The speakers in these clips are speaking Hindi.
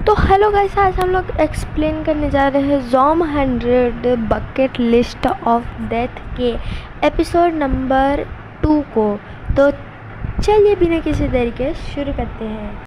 तो हेलो गाइस, आज हम लोग एक्सप्लेन करने जा रहे हैं ज़ॉम 100 बकेट लिस्ट ऑफ डेथ के एपिसोड नंबर 2 को। तो चलिए बिना किसी देरी के शुरू करते हैं।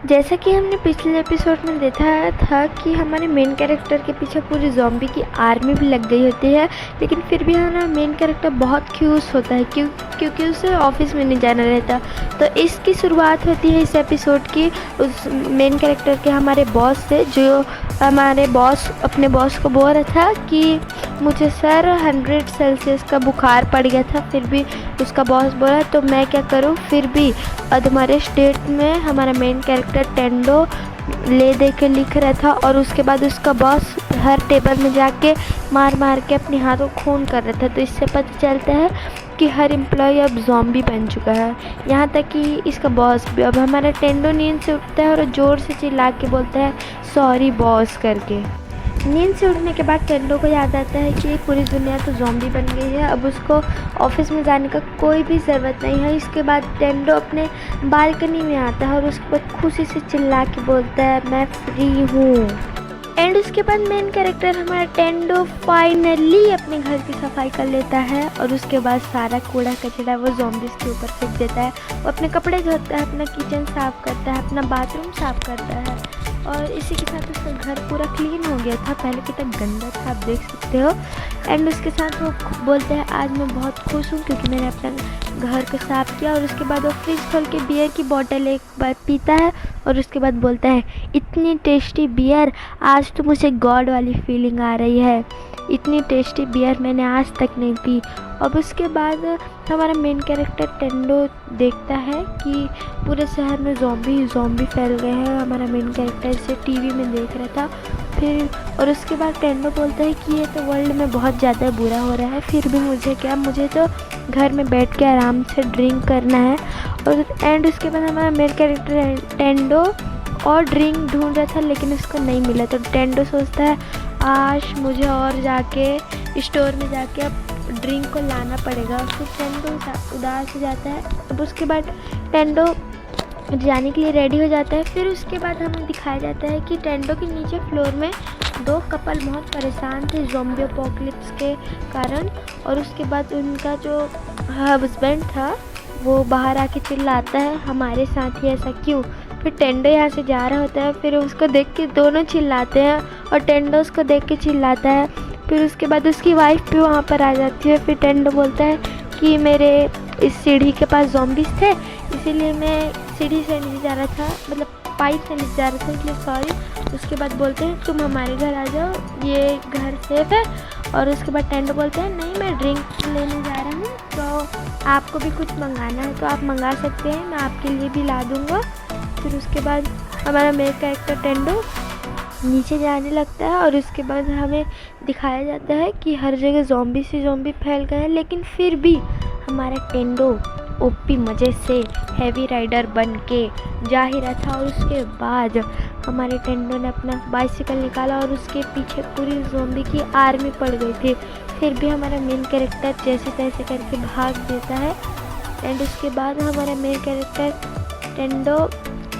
जैसा कि हमने पिछले एपिसोड में देखा था कि हमारे मेन कैरेक्टर के पीछे पूरी ज़ॉम्बी की आर्मी भी लग गई होती है, लेकिन फिर भी हमारा मेन कैरेक्टर बहुत ख्यूस होता है क्योंकि उसे ऑफिस में नहीं जाना रहता। तो इसकी शुरुआत होती है इस एपिसोड की उस मेन कैरेक्टर के हमारे बॉस से, जो हमारे बॉस अपने बॉस को बोल रहा था कि मुझे सर 100 सेल्सियस का बुखार पड़ गया था। फिर भी उसका बॉस बोला तो मैं क्या करूं। फिर भी हमारे स्टेट में हमारा मेन कैरेक्टर टेंडो ले दे के लिख रहा था, और उसके बाद उसका बॉस हर टेबल में जाके मार मार के अपने हाथों खून कर रहा था। तो इससे पता चलता है कि हर एम्प्लॉय अब ज़ॉम्बी बन चुका है, यहाँ तक कि इसका बॉस भी। अब हमारा टेंडो नींद से उठता है और ज़ोर से चिल्ला के बोलता है सॉरी बॉस करके। नींद से उठने के बाद टेंडो को याद आता है कि पूरी दुनिया तो ज़ॉम्बी बन गई है, अब उसको ऑफिस में जाने का कोई भी ज़रूरत नहीं है। इसके बाद टेंडो अपने बालकनी में आता है और उसके बाद खुशी से चिल्ला के बोलता है मैं फ्री हूँ। एंड उसके बाद मेन कैरेक्टर हमारा टेंडो फाइनली अपने घर की सफाई कर लेता है, और उसके बाद सारा कूड़ा कचरा वो ज़ॉम्बीज़ के ऊपर फेंक देता है। वो अपने कपड़े धोता है, अपना किचन साफ़ करता है, अपना बाथरूम साफ़ करता है, और इसी के साथ उसका घर पूरा क्लीन हो गया था। पहले कितना गंदा था आप देख सकते हो। एंड उसके साथ वो बोलते हैं आज मैं बहुत खुश हूँ क्योंकि मैंने अपना घर को साफ़ किया। और उसके बाद वो फ्रिज खोल के बियर की बोतल एक बार पीता है, और उसके बाद बोलता है इतनी टेस्टी बियर, आज तो मुझे गॉड वाली फीलिंग आ रही है। इतनी टेस्टी बियर मैंने आज तक नहीं पी। अब उसके बाद हमारा मेन कैरेक्टर टेंडो देखता है कि पूरे शहर में ज़ॉम्बी फैल गए हैं। हमारा मेन कैरेक्टर इसे टीवी में देख रहा था। फिर और उसके बाद टेंडो बोलता है कि ये तो वर्ल्ड में बहुत ज़्यादा बुरा हो रहा है, फिर भी मुझे क्या, मुझे तो घर में बैठ के आराम से ड्रिंक करना है। और एंड उसके बाद हमारा मेन कैरेक्टर टेंडो और ड्रिंक ढूंढ रहा था लेकिन उसको नहीं मिला। तो टेंडो सोचता है आज मुझे और जाके स्टोर में जाके अब ड्रिंक को लाना पड़ेगा। फिर टेंडो उदास हो जाता है। अब उसके बाद टेंडो जाने के लिए रेडी हो जाता है। फिर उसके बाद हमें दिखाया जाता है कि टेंडो के नीचे फ्लोर में दो कपल बहुत परेशान थे ज़ॉम्बी अपोकलिप्स के कारण। और उसके बाद उनका जो हस्बैंड था वो बाहर आके चिल्लाता है हमारे साथ ही ऐसा क्यों। फिर टेंडो यहाँ से जा रहा होता है, फिर उसको देख के दोनों चिल्लाते हैं और टेंडो उसको देख के चिल्लाता है। फिर उसके बाद उसकी वाइफ भी वहाँ पर आ जाती है। फिर टेंडो बोलता है कि मेरे इस सीढ़ी के पास ज़ॉम्बीज़ थे, इसीलिए मैं सीढ़ी से नीचे जा रहा था, मतलब पाइप से नीचे जा रहा था, इसलिए सॉरी। उसके बाद बोलते हैं तुम हमारे घर आ जाओ, ये घर सेफ है। और उसके बाद टेंडो बोलते हैं नहीं मैं ड्रिंक लेने जा रहा हूँ, तो आपको भी कुछ मंगाना है तो आप मंगा सकते हैं, मैं आपके लिए भी ला दूँगा। फिर उसके बाद हमारा मेन कैरेक्टर टेंडो नीचे जाने लगता है, और उसके बाद हमें दिखाया जाता है कि हर जगह ज़ॉम्बी फैल गए हैं, लेकिन फिर भी हमारा टेंडो ओपी मज़े से हैवी राइडर बन के जा ही रहा था। और उसके बाद हमारे टेंडो ने अपना बाइसिकल निकाला और उसके पीछे पूरी ज़ॉम्बी की आर्मी पड़ गई थी। फिर भी हमारा मेन कैरेक्टर जैसे तैसे करके भाग देता है। एंड उसके बाद हमारा मेन कैरेक्टर टेंडो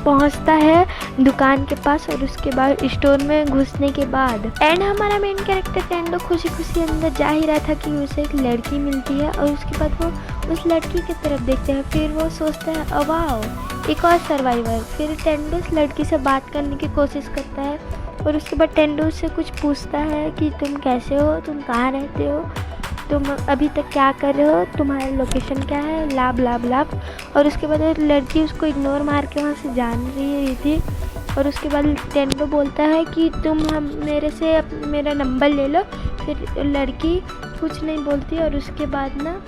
पहुंचता है दुकान के पास, और उसके बाद स्टोर में घुसने के बाद एंड हमारा मेन कैरेक्टर टेंडो खुशी खुशी अंदर जा ही रहा था कि उसे एक लड़की मिलती है। और उसके बाद वो उस लड़की की तरफ देखते हैं। फिर वो सोचता है वाओ एक और सर्वाइवर। फिर टेंडो उस लड़की से बात करने की कोशिश करता है, और उसके बाद टेंडो से कुछ पूछता है कि तुम कैसे हो, तुम कहाँ रहते हो, तुम अभी तक क्या कर रहे हो, तुम्हारा लोकेशन क्या है, लाभ लाभ लाभ। और उसके बाद लड़की उसको इग्नोर मार के वहाँ से जान रही थी। और उसके बाद टेंडो बोलता है कि तुम हम मेरे से मेरा नंबर ले लो। फिर लड़की कुछ नहीं बोलती, और उसके बाद ना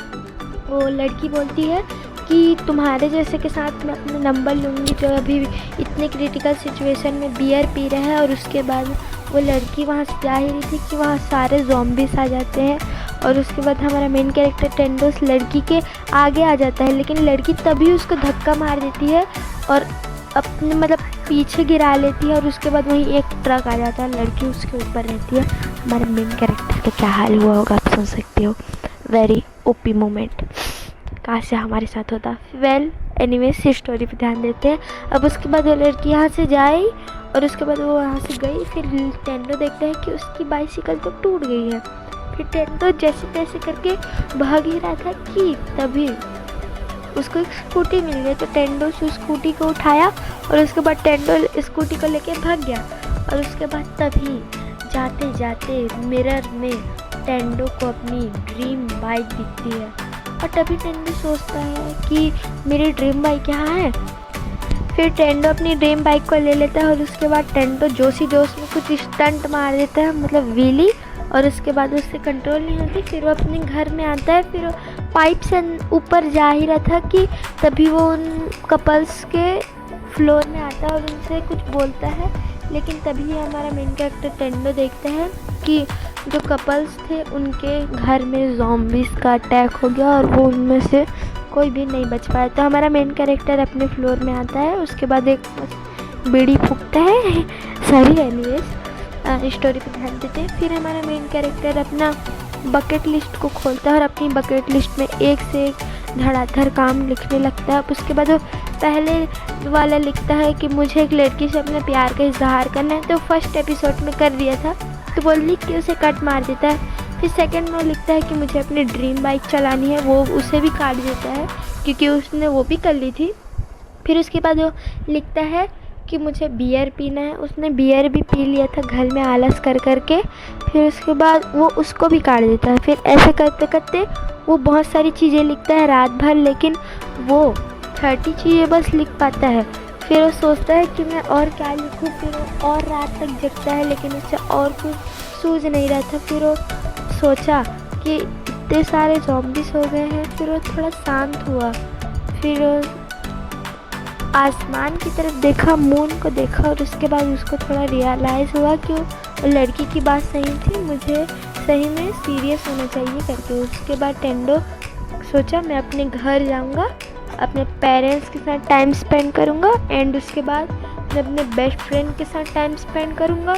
वो लड़की बोलती है कि तुम्हारे जैसे के साथ मैं अपना नंबर लूँगी जो अभी इतने क्रिटिकल सिचुएशन में बियर पी रहे हैं। और उसके बाद वो लड़की वहाँ से जा ही रही थी कि वहाँ सारे ज़ॉम्बीज़ आ जाते हैं। और उसके बाद हमारा मेन कैरेक्टर टेंडो उस लड़की के आगे आ जाता है, लेकिन लड़की तभी उसको धक्का मार देती है और अपने मतलब पीछे गिरा लेती है। और उसके बाद वहीं एक ट्रक आ जाता है, लड़की उसके ऊपर रहती है। हमारे मेन कैरेक्टर का क्या हाल हुआ होगा आप सोच सकते हो। Very OP moment. काश से हमारे साथ होता। वेल एनीवेज इस स्टोरी पे ध्यान देते हैं। अब उसके बाद वो लड़की यहाँ से जाए और उसके बाद वो वहाँ से गई। फिर टेंडो देखता है कि उसकी बाइसिकल तो टूट गई है। फिर टेंडो जैसे तैसे करके भाग ही रहा था कि तभी उसको एक स्कूटी मिल गई। तो टेंडो उस स्कूटी को उठाया और उसके बाद टेंडो स्कूटी को लेके भाग गया। और उसके बाद तभी जाते जाते मिरर में टेंडो को अपनी ड्रीम बाइक दिखती है। और तभी टेंडो सोचता है कि मेरी ड्रीम बाइक यहाँ है। फिर टेंडो अपनी ड्रीम बाइक को ले लेता है और उसके बाद टेंडो जोशी जोश में कुछ स्टंट मार देता है, मतलब व्हीली। और उसके बाद उससे कंट्रोल नहीं होती। फिर वो अपने घर में आता है। फिर वो पाइप से ऊपर जा ही रहा था कि तभी वो उन कपल्स के फ्लोर में आता है और उनसे कुछ बोलता है। लेकिन तभी हमारा मेन कैरेक्टर टेंडो देखता है कि जो कपल्स थे उनके घर में ज़ॉम्बीज़ का अटैक हो गया और वो उनमें से कोई भी नहीं बच पाया। तो हमारा मेन कैरेक्टर अपने फ्लोर में आता है। उसके बाद एक बीड़ी फूकता है। सॉरी एनीवेज स्टोरी पे ध्यान देते हैं। फिर हमारा मेन कैरेक्टर अपना बकेट लिस्ट को खोलता है और अपनी बकेट लिस्ट में एक से एक धड़ाधड़ काम लिखने लगता है। उसके बाद वो पहले वाला लिखता है कि मुझे एक लड़की से अपने प्यार का इजहार करना है। तो फर्स्ट एपिसोड में कर दिया था, तो वो लिख के उसे कट मार देता है। फिर सेकंड में लिखता है कि मुझे अपनी ड्रीम बाइक चलानी है, वो उसे भी काट देता है क्योंकि उसने वो भी कर ली थी। फिर उसके बाद वो लिखता है कि मुझे बियर पीना है, उसने बियर भी पी लिया था घर में आलस कर करके। फिर उसके बाद वो उसको भी काट देता है। फिर ऐसे करते करते वो बहुत सारी चीज़ें लिखता है रात भर, लेकिन वो 30 चीज़ें बस लिख पाता है। फिर वो सोचता है कि मैं और क्या लिखूं। फिर वो और रात तक जगता है, लेकिन उससे और कुछ सूझ नहीं रहा था। फिर वो सोचा कि इतने सारे ज़ॉम्बीज़ हो गए हैं। फिर वो थोड़ा शांत हुआ। फिर आसमान की तरफ देखा, मून को देखा और उसके बाद उसको थोड़ा रियलाइज़ हुआ कि वो लड़की की बात सही थी, मुझे सही में सीरियस होना चाहिए करके। उसके बाद टेंडो सोचा मैं अपने घर जाऊंगा, अपने पेरेंट्स के साथ टाइम स्पेंड करूंगा एंड उसके बाद मैं अपने बेस्ट फ्रेंड के साथ टाइम स्पेंड करूंगा।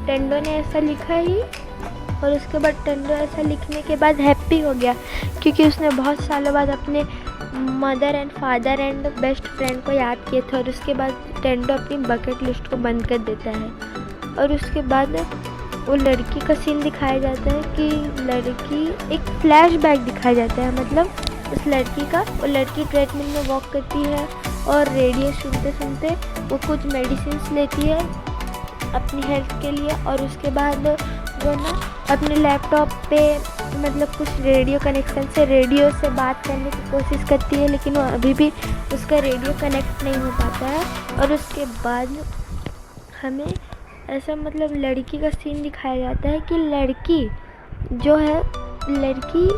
टेंडो ने ऐसा लिखा ही और उसके बाद टेंडो ऐसा लिखने के बाद हैप्पी हो गया क्योंकि उसने बहुत सालों बाद अपने mother and father and best friend को याद किया था। और उसके बाद टेंडो अपनी बकेट लिस्ट को बंद कर देता है। और उसके बाद वो लड़की का सीन दिखाया जाता है कि लड़की एक फ्लैशबैक दिखाया जाता है, मतलब उस लड़की का, वो लड़की ट्रेडमिल में वॉक करती है और रेडियो सुनते सुनते वो कुछ मेडिसिन्स लेती है अपनी हेल्थ के लिए। और उसके बाद वो ना अपने लैपटॉप पे मतलब कुछ रेडियो कनेक्शन से रेडियो से बात करने की कोशिश करती है, लेकिन वो अभी भी उसका रेडियो कनेक्ट नहीं हो पाता है। और उसके बाद हमें ऐसा मतलब लड़की का सीन दिखाया जाता है कि लड़की जो है, लड़की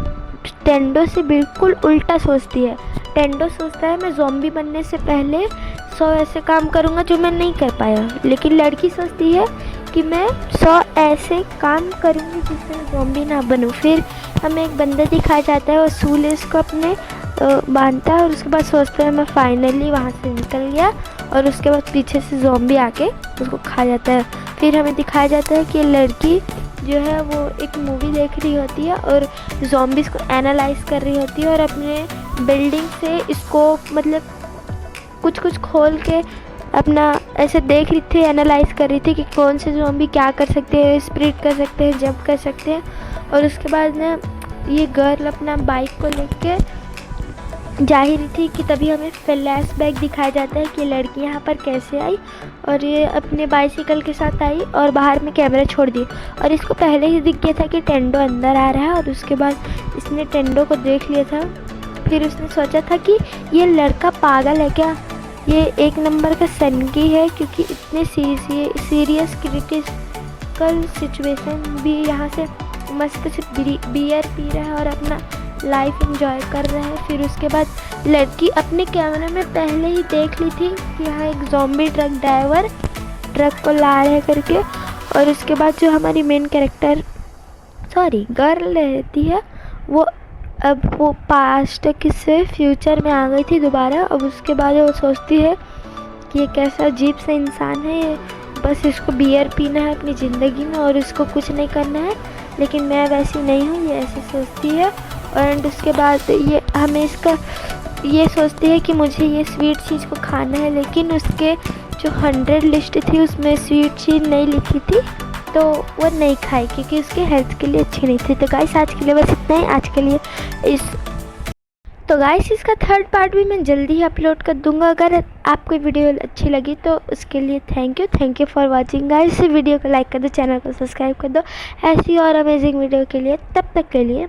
टेंडो से बिल्कुल उल्टा सोचती है। टेंडो सोचता है मैं ज़ॉम्बी बनने से पहले 100 ऐसे काम करूँगा जो मैं नहीं कर पाया, लेकिन लड़की सोचती है कि मैं 100 ऐसे काम करूँगी जिससे मैं ज़ॉम्बी ना बनूँ। फिर हमें एक बंदा दिखाया जाता है, वो शूलेस को अपने बांधता है और उसके बाद सोचता है मैं फाइनली वहाँ से निकल गया। और उसके बाद पीछे से ज़ॉम्बी आके उसको खा जाता है। फिर हमें दिखाया जाता है कि लड़की जो है वो एक मूवी देख रही होती है और ज़ॉम्बीज़ को एनालाइज कर रही होती है और अपने बिल्डिंग से इसको मतलब कुछ कुछ खोल के अपना ऐसे देख रही थी, एनालाइज कर रही थी कि कौन से ज़ॉम्बी क्या कर सकते हैं, स्प्रिट कर सकते हैं, जंप कर सकते हैं। और उसके बाद ना ये गर्ल अपना बाइक को लेके जा ही रही थी कि तभी हमें फ्लैशबैक दिखाया जाता है कि लड़की यहाँ पर कैसे आई और ये अपने बाइसिकल के साथ आई और बाहर में कैमरा छोड़ दी। और इसको पहले ही दिख गया था कि टेंडो अंदर आ रहा है और उसके बाद इसने टेंडो को देख लिया था। फिर उसने सोचा था कि ये लड़का पागल है क्या, ये एक नंबर का सनकी है, क्योंकि इतने सीरियस क्रिटिकल सिचुएशन भी यहाँ से मस्त से बियर पी रहा है और अपना लाइफ एंजॉय कर रहा है। फिर उसके बाद लड़की अपने कैमरे में पहले ही देख ली थी कि यहाँ एक ज़ॉम्बी ट्रक ड्राइवर ट्रक को ला रहे करके। और उसके बाद जो हमारी मेन कैरेक्टर गर्ल रहती है वो पास्ट से फ्यूचर में आ गई थी दोबारा। अब उसके बाद वो सोचती है कि ये कैसा अजीब सा इंसान है, ये बस इसको बियर पीना है अपनी ज़िंदगी में और इसको कुछ नहीं करना है, लेकिन मैं वैसी नहीं हूँ, ये ऐसे सोचती है। एंड उसके बाद ये हमें इसका ये सोचती है कि मुझे ये स्वीट चीज़ को खाना है, लेकिन उसके जो 100 लिस्ट थी उसमें स्वीट चीज़ नहीं लिखी थी, तो वो नहीं खाई क्योंकि उसके हेल्थ के लिए अच्छी नहीं थी। तो गाइस आज के लिए बस इतना ही। आज के लिए तो गाइस इसका थर्ड पार्ट भी मैं जल्दी ही अपलोड कर दूंगा। अगर आपको वीडियो अच्छी लगी तो उसके लिए thank you for watching guys. Video को लाइक कर दो, चैनल को सब्सक्राइब कर दो ऐसी और अमेजिंग वीडियो के लिए। तब तक के लिए